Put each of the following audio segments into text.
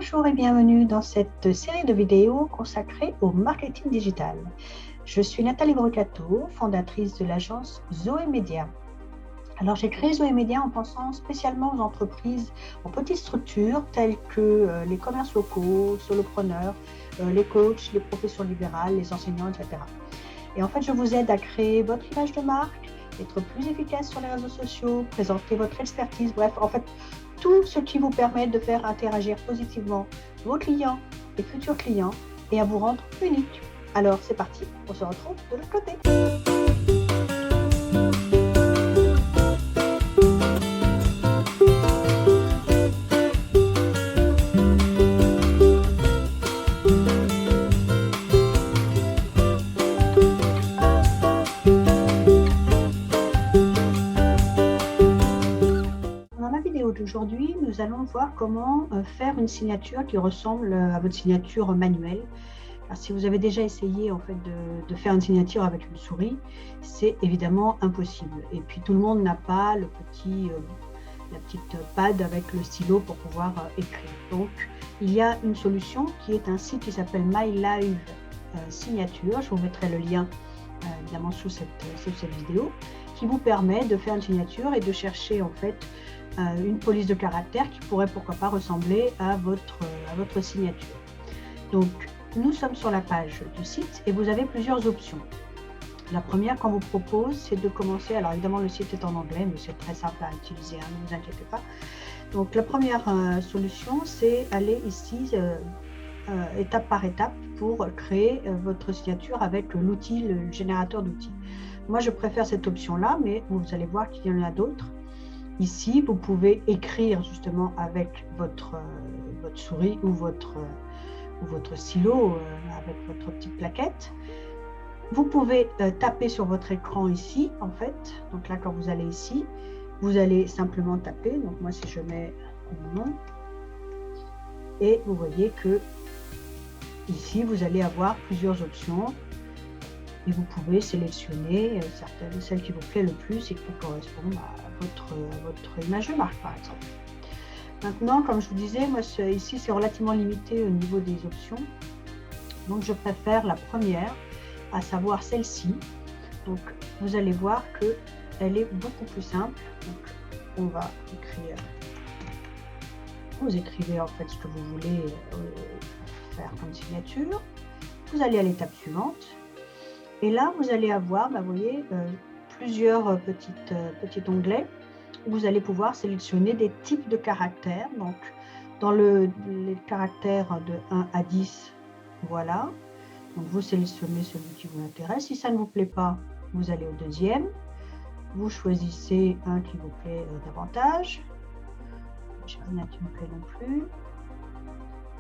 Bonjour et bienvenue dans cette série de vidéos consacrée au marketing digital. Je suis Nathalie Brocato, fondatrice de l'agence Zoé Média. Alors j'ai créé Zoé Média en pensant spécialement aux entreprises en petites structures telles que les commerces locaux, solopreneurs, les coachs, les professions libérales, les enseignants, etc. Et en fait, je vous aide à créer votre image de marque, être plus efficace sur les réseaux sociaux, présenter votre expertise, bref, en fait, tout ce qui vous permet de faire interagir positivement vos clients et futurs clients et à vous rendre unique. Alors, c'est parti, on se retrouve de l'autre côté. Aujourd'hui, nous allons voir comment faire une signature qui ressemble à votre signature manuelle. Alors, si vous avez déjà essayé en fait de faire une signature avec une souris, c'est évidemment impossible. Et puis tout le monde n'a pas la petite pad avec le stylo pour pouvoir écrire. Donc il y a une solution qui est un site qui s'appelle My Live Signature. Je vous mettrai le lien évidemment sous cette vidéo, qui vous permet de faire une signature et de chercher en fait une police de caractère qui pourrait pourquoi pas ressembler à votre signature. Donc nous sommes sur la page du site et vous avez plusieurs options. La première qu'on vous propose, c'est de commencer, alors évidemment le site est en anglais mais c'est très simple à utiliser, hein, ne vous inquiétez pas. Donc la première solution, c'est aller ici étape par étape pour créer votre signature avec l'outil, le générateur d'outils. Moi je préfère cette option là, mais vous allez voir qu'il y en a d'autres. Ici, vous pouvez écrire justement avec votre souris ou votre stylo avec votre petite plaquette. Vous pouvez taper sur votre écran ici, en fait. Donc là, quand vous allez ici, vous allez simplement taper. Donc moi, si je mets mon nom, et vous voyez que ici, vous allez avoir plusieurs options. Et vous pouvez sélectionner celles qui vous plaît le plus et qui correspondent à votre image de marque, par exemple. Maintenant, comme je vous disais, moi ici c'est relativement limité au niveau des options. Donc je préfère la première, à savoir celle-ci. Donc vous allez voir qu'elle est beaucoup plus simple. Donc on va écrire. Vous écrivez en fait ce que vous voulez faire comme signature. Vous allez à l'étape suivante. Et là, vous allez avoir, vous voyez, plusieurs petits onglets où vous allez pouvoir sélectionner des types de caractères. Donc, dans les caractères de 1 à 10, voilà. Donc, vous sélectionnez celui qui vous intéresse. Si ça ne vous plaît pas, vous allez au deuxième. Vous choisissez un qui vous plaît davantage. Je n'ai rien qui me plaît non plus.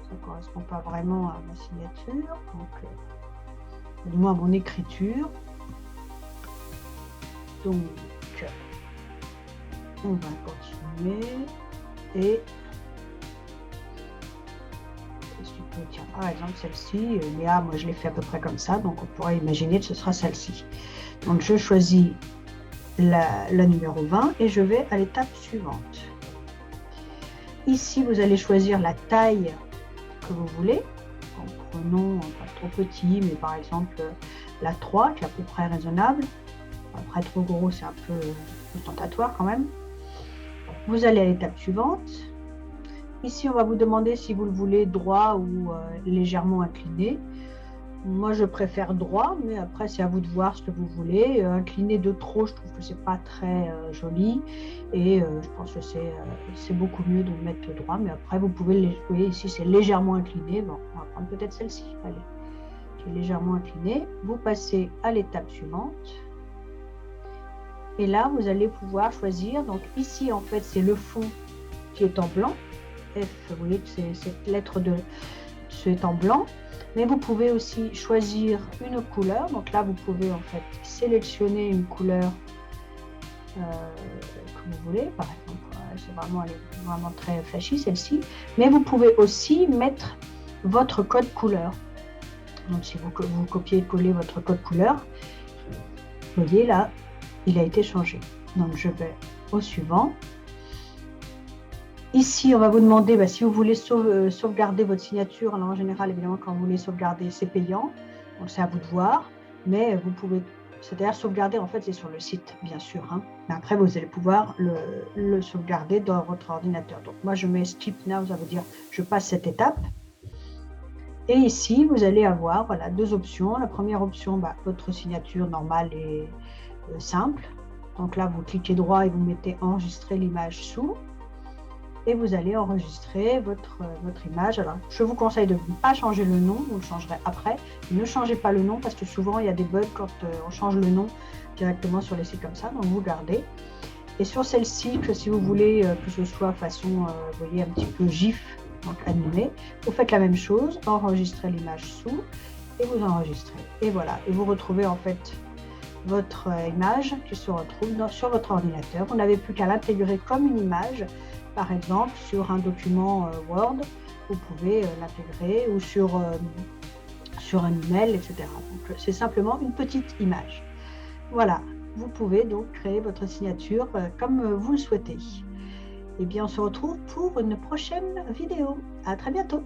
Ça ne correspond pas vraiment à ma signature. Donc, du moins à mon écriture. Donc, on va continuer et tiens, par exemple celle-ci, mais moi je l'ai fait à peu près comme ça, donc on pourrait imaginer que ce sera celle-ci. Donc je choisis la numéro 20 et je vais à l'étape suivante. Ici, vous allez choisir la taille que vous voulez. Prenons pas trop petit, mais par exemple la 3 qui est à peu près raisonnable. Après trop gros, c'est un peu tentatoire quand même. Vous allez à l'étape suivante. Ici, on va vous demander si vous le voulez droit ou légèrement incliné. Moi, je préfère droit, mais après, c'est à vous de voir ce que vous voulez. Incliné de trop, je trouve que c'est pas très joli. Et je pense que c'est beaucoup mieux de le mettre droit. Mais après, vous pouvez, vous voyez, ici, c'est légèrement incliné. Bon, on va prendre peut-être celle-ci. Allez, qui est légèrement inclinée. Vous passez à l'étape suivante. Et là, vous allez pouvoir choisir. Donc ici, en fait, c'est le fond qui est en blanc. F, vous voyez que cette lettre est en blanc. Mais vous pouvez aussi choisir une couleur. Donc là, vous pouvez en fait sélectionner une couleur que vous voulez. Par exemple, elle est vraiment très flashy, celle-ci. Mais vous pouvez aussi mettre votre code couleur. Donc si vous copiez et collez votre code couleur, vous voyez là, il a été changé. Donc je vais au suivant. Ici, on va vous demander si vous voulez sauvegarder votre signature. Alors, en général, évidemment, quand vous voulez sauvegarder, c'est payant. Donc, c'est à vous de voir. Mais vous pouvez, c'est-à-dire sauvegarder, en fait, c'est sur le site, bien sûr. Hein. Mais après, vous allez pouvoir le sauvegarder dans votre ordinateur. Donc, moi, je mets Skip Now, ça veut dire je passe cette étape. Et ici, vous allez avoir voilà, deux options. La première option, votre signature normale et simple. Donc là, vous cliquez droit et vous mettez enregistrer l'image sous. Et vous allez enregistrer votre image. Alors, je vous conseille de ne pas changer le nom, vous le changerez après. Ne changez pas le nom parce que souvent, il y a des bugs quand on change le nom directement sur les sites comme ça. Donc, vous gardez. Et sur celle-ci, si vous voulez que ce soit façon, vous voyez, un petit peu GIF, donc animé, vous faites la même chose, enregistrez l'image sous et vous enregistrez. Et voilà, et vous retrouvez en fait votre image qui se retrouve sur votre ordinateur. Vous n'avez plus qu'à l'intégrer comme une image. Par exemple, sur un document Word, vous pouvez l'intégrer ou sur un email, etc. Donc, c'est simplement une petite image. Voilà, vous pouvez donc créer votre signature comme vous le souhaitez. Et bien, on se retrouve pour une prochaine vidéo. À très bientôt.